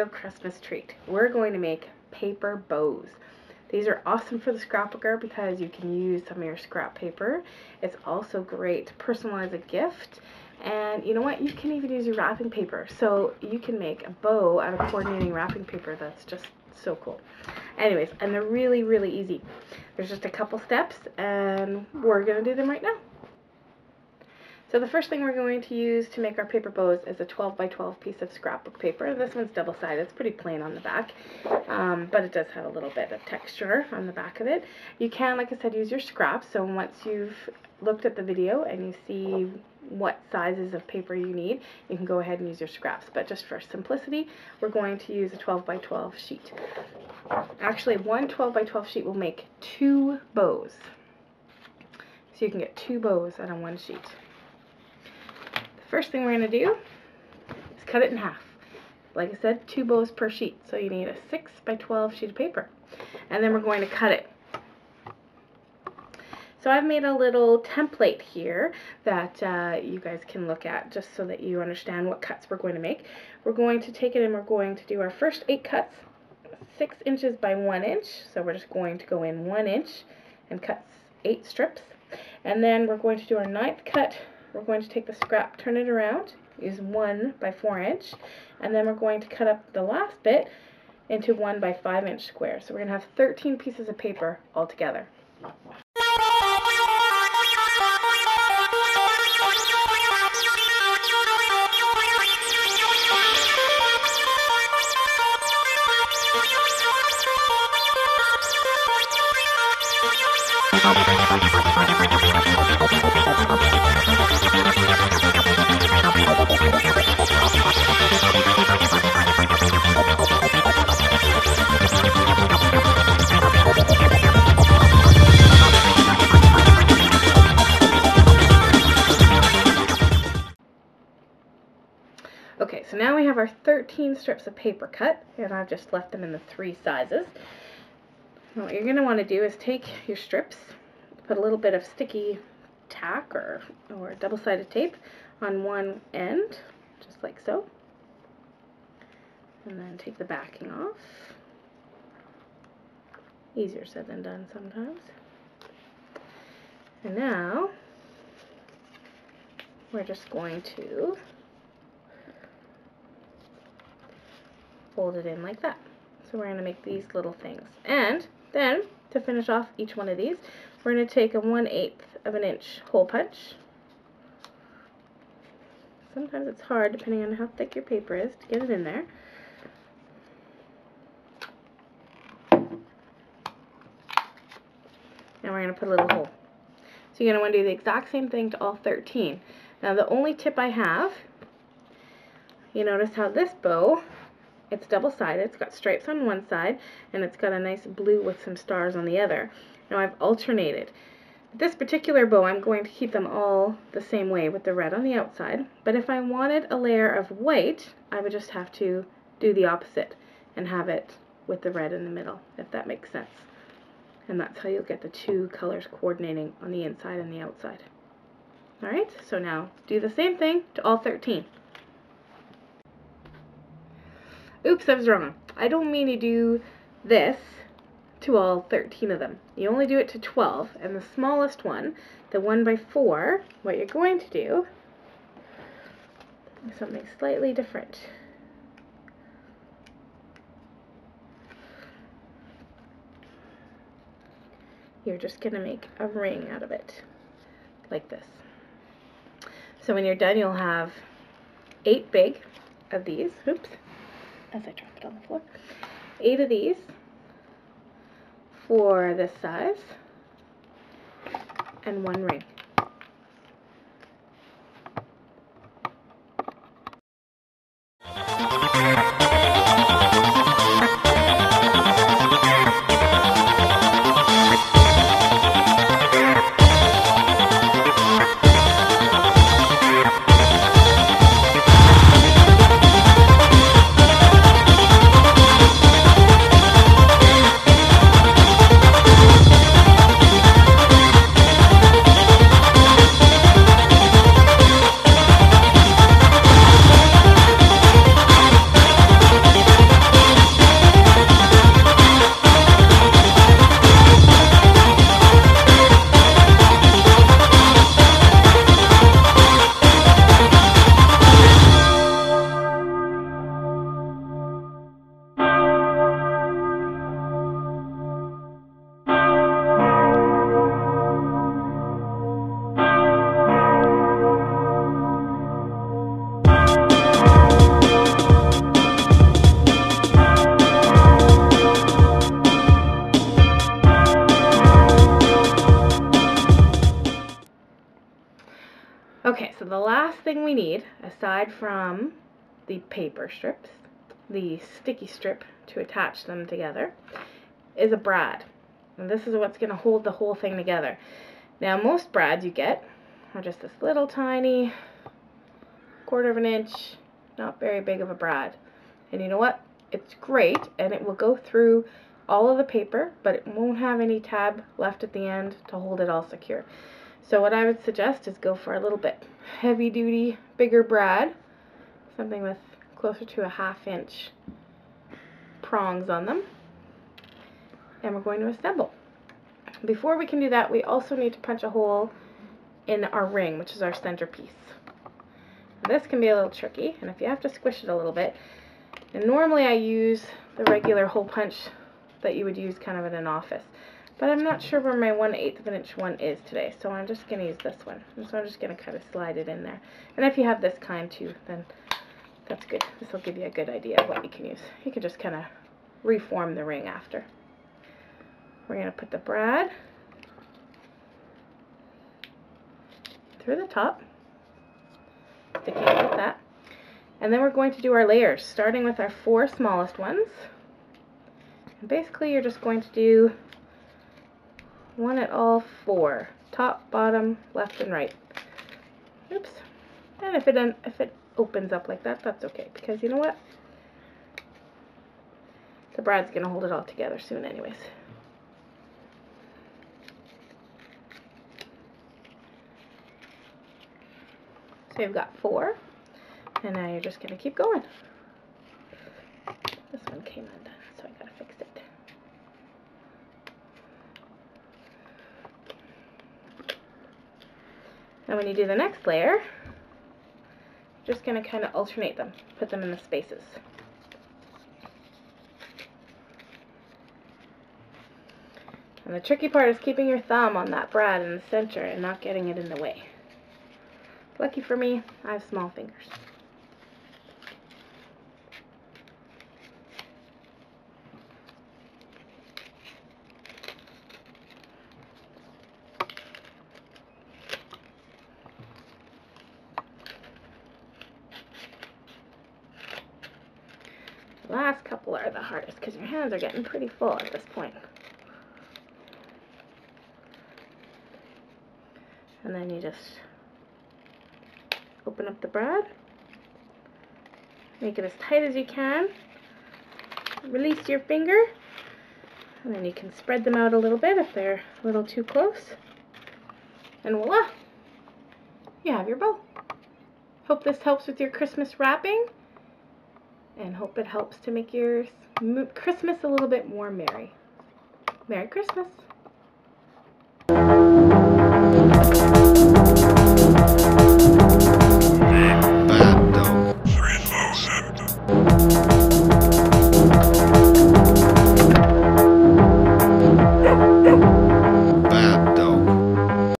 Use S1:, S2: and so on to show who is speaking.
S1: real Christmas treat. We're going to make paper bows. These are awesome for the scrapbooker because you can use some of your scrap paper. It's also great to personalize a gift. And you know what? You can even use your wrapping paper. So you can make a bow out of coordinating wrapping paper. That's just so cool. Anyways, and they're really, really easy. There's just a couple steps and we're going to do them right now. So the first thing we're going to use to make our paper bows is a 12 by 12 piece of scrapbook paper. This one's double-sided. It's pretty plain on the back, but it does have a little bit of texture on the back of it. You can, like I said, use your scraps. So once you've looked at the video and you see what sizes of paper you need, you can go ahead and use your scraps. But just for simplicity, we're going to use a 12 by 12 sheet. Actually, one 12 by 12 sheet will make 2 bows. So you can get 2 bows out on one sheet. First thing we're going to do is cut it in half. Like I said, 2 bows per sheet. So you need a 6 by 12 sheet of paper. And then we're going to cut it. So I've made a little template here that you guys can look at just so that you understand what cuts we're going to make. We're going to take it and we're going to do our first 8 cuts, 6 inches by 1 inch. So we're just going to go in 1 inch and cut 8 strips. And then we're going to do our 9th cut. We're going to take the scrap, turn it around, use 1 by 4 inch, and then we're going to cut up the last bit into 1 by 5 inch squares. So we're going to have 13 pieces of paper all together. Okay, so now we have our 13 strips of paper cut, and I've just left them in the 3 sizes. Now what you're going to want to do is take your strips, put a little bit of sticky tack or double-sided tape on one end, just like so, and then take the backing off. Easier said than done sometimes. And now we're just going to fold it in like that. So we're going to make these little things. And then, to finish off each one of these, we're going to take a 1/8 of an inch hole punch. Sometimes it's hard, depending on how thick your paper is, to get it in there. Now we're going to put a little hole. So you're going to want to do the exact same thing to all 13. Now the only tip I have, you notice how this bow, it's double-sided, it's got stripes on one side, and it's got a nice blue with some stars on the other. Now I've alternated. This particular bow, I'm going to keep them all the same way with the red on the outside, but if I wanted a layer of white, I would just have to do the opposite and have it with the red in the middle, if that makes sense. And that's how you'll get the 2 colors coordinating on the inside and the outside. Alright, so now do the same thing to all 13. Oops, I was wrong. I don't mean to do this to all 13 of them. You only do it to 12, and the smallest one, the 1 by 4, what you're going to do is something slightly different. You're just going to make a ring out of it, like this. So when you're done, you'll have 8 big of these. Oops. As I drop it on the floor. 8 of these for this size, and 1 ring. the last thing we need, aside from the paper strips, the sticky strip to attach them together, is a brad. And this is what's going to hold the whole thing together. Now, most brads you get are just this little tiny 1/4 of an inch, not very big of a brad. And you know what? It's great, and it will go through all of the paper, but it won't have any tab left at the end to hold it all secure. So what I would suggest is go for a little bit heavy duty, bigger brad, something with closer to a 1/2 inch prongs on them, and we're going to assemble. Before we can do that, we also need to punch a hole in our ring, which is our centerpiece. This can be a little tricky, and if you have to squish it a little bit, and normally I use the regular hole punch that you would use kind of in an office, but I'm not sure where my 1/8 of an inch one is today, so I'm just going to use this one. And so I'm just going to kind of slide it in there. And if you have this kind too, then that's good. This will give you a good idea of what you can use. You can just kind of reform the ring after. We're going to put the brad through the top, sticking it like that. And then we're going to do our layers, starting with our 4 smallest ones. And basically you're just going to do one at all 4, top, bottom, left, and right. Oops. And if it opens up like that, that's okay, because you know what? The brad's going to hold it all together soon anyways. So you've got 4, and now you're just going to keep going. This one came undone, so I gotta fix it. And when you do the next layer, you're just going to kind of alternate them, put them in the spaces. And the tricky part is keeping your thumb on that brad in the center and not getting it in the way. Lucky for me, I have small fingers. The last couple are the hardest because your hands are getting pretty full at this point. And then you just open up the brad, make it as tight as you can, release your finger, and then you can spread them out a little bit if they're a little too close, and voila, you have your bow. Hope this helps with your Christmas wrapping, and hope it helps to make your Christmas a little bit more merry. Merry Christmas!